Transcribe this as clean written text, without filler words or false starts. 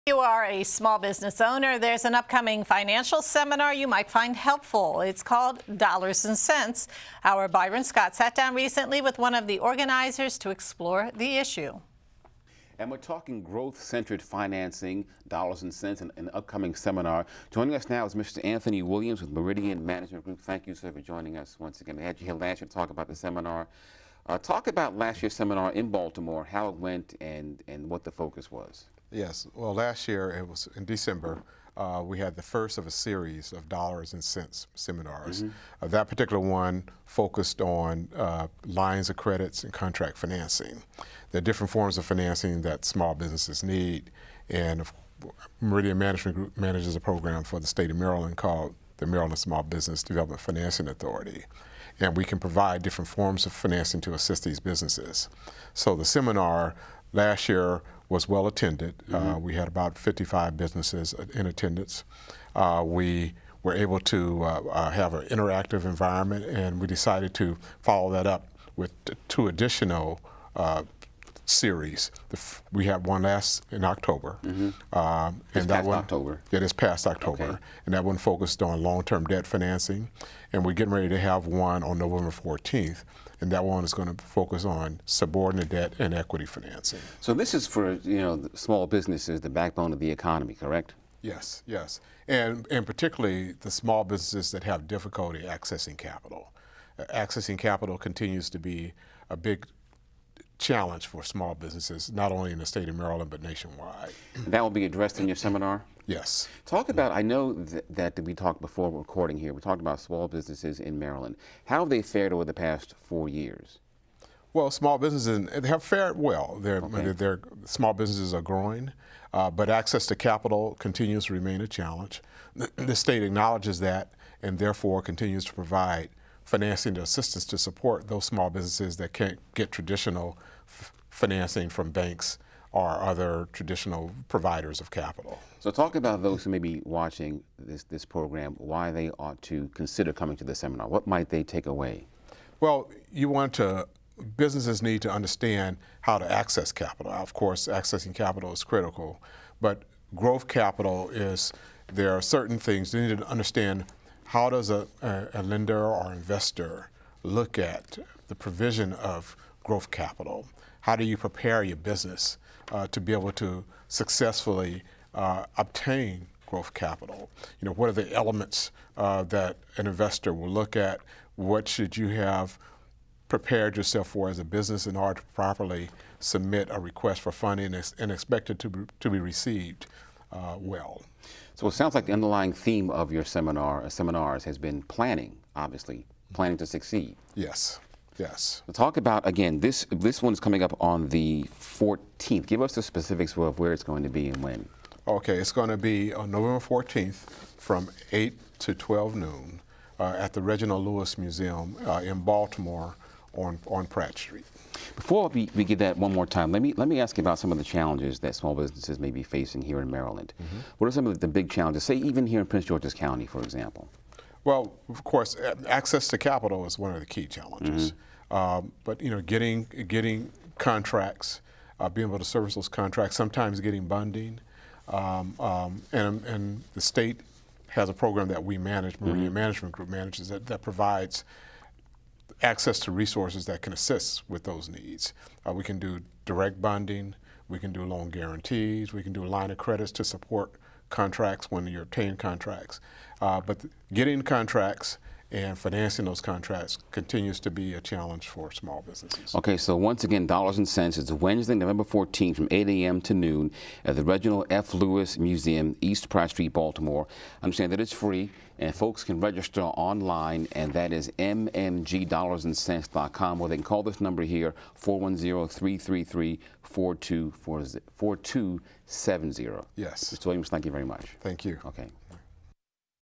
You are a small business owner. There's an upcoming financial seminar you might find helpful. It's called Dollars and Cents. Our Byron Scott sat down recently with one of the organizers to explore the issue. And we're talking growth-centered financing, dollars and cents, in an upcoming seminar. Joining us now is Mr. Anthony Williams with Meridian Management Group. Thank you, sir, for joining us once again. We had you here last year to talk about the seminar. Talk about last year's seminar in Baltimore, how it went, and what the focus was. Yes, well, last year, it was in December, we had the first of a series of dollars and cents seminars. That particular one focused on lines of credits and contract financing. There are different forms of financing that small businesses need, and Meridian Management Group manages a program for the state of Maryland called the Maryland Small Business Development Financing Authority. And we can provide different forms of financing to assist these businesses. So the seminar last year was well attended. We had about 55 businesses in attendance. We were able to have an interactive environment, and we decided to follow that up with two additional series. We had one in October. This past October. Okay. And that one focused on long-term debt financing. And we're getting ready to have one on November 14th. And that one is going to focus on subordinate debt and equity financing. So this is for, small businesses, the backbone of the economy, correct? Yes, yes. And particularly the small businesses that have difficulty accessing capital. Accessing capital continues to be a big challenge for small businesses, not only in the state of Maryland, but nationwide. And that will be addressed in your seminar? Yes. Talk about, I know that we talked before recording here, we talked about small businesses in Maryland. How have they fared over the past 4 years? Well, small businesses have fared well. Their small businesses are growing, but access to capital continues to remain a challenge. The state acknowledges that and therefore continues to provide financing to assistance to support those small businesses that can't get traditional financing from banks or other traditional providers of capital. So talk about those who may be watching this program, why they ought to consider coming to the seminar. What might they take away? Well, businesses need to understand how to access capital. Of course, accessing capital is critical, but growth capital there are certain things they need to understand. How does a lender or investor look at the provision of growth capital? How do you prepare your business to be able to successfully obtain growth capital? What are the elements that an investor will look at? What should you have prepared yourself for as a business in order to properly submit a request for funding and expect it to be received well? So it sounds like the underlying theme of your seminars has been planning, obviously, planning to succeed. Yes, yes. So talk about, again, this one's coming up on the 14th. Give us the specifics of where it's going to be and when. Okay, it's going to be on November 14th from 8 to 12 noon at the Reginald Lewis Museum in Baltimore on Pratt Street. Before we get that one more time, let me ask you about some of the challenges that small businesses may be facing here in Maryland. What are some of the big challenges, say even here in Prince George's County, for example? Well, of course, access to capital is one of the key challenges. But getting contracts, being able to service those contracts, sometimes getting bonding, and the state has a program that we manage, Meridian Management Group manages, that provides access to resources that can assist with those needs. We can do direct bonding, we can do loan guarantees, we can do line of credits to support contracts when you obtain contracts. But getting contracts and financing those contracts continues to be a challenge for small businesses. Okay, so once again, Dollars and Cents. It's Wednesday, November 14th from 8 a.m. to noon at the Reginald F. Lewis Museum, East Pratt Street, Baltimore. Understand that it's free, and folks can register online, and that is mmgdollarsandcents.com, or they can call this number here, 410-333-4270. Yes. Mr. Williams, thank you very much. Thank you. Okay.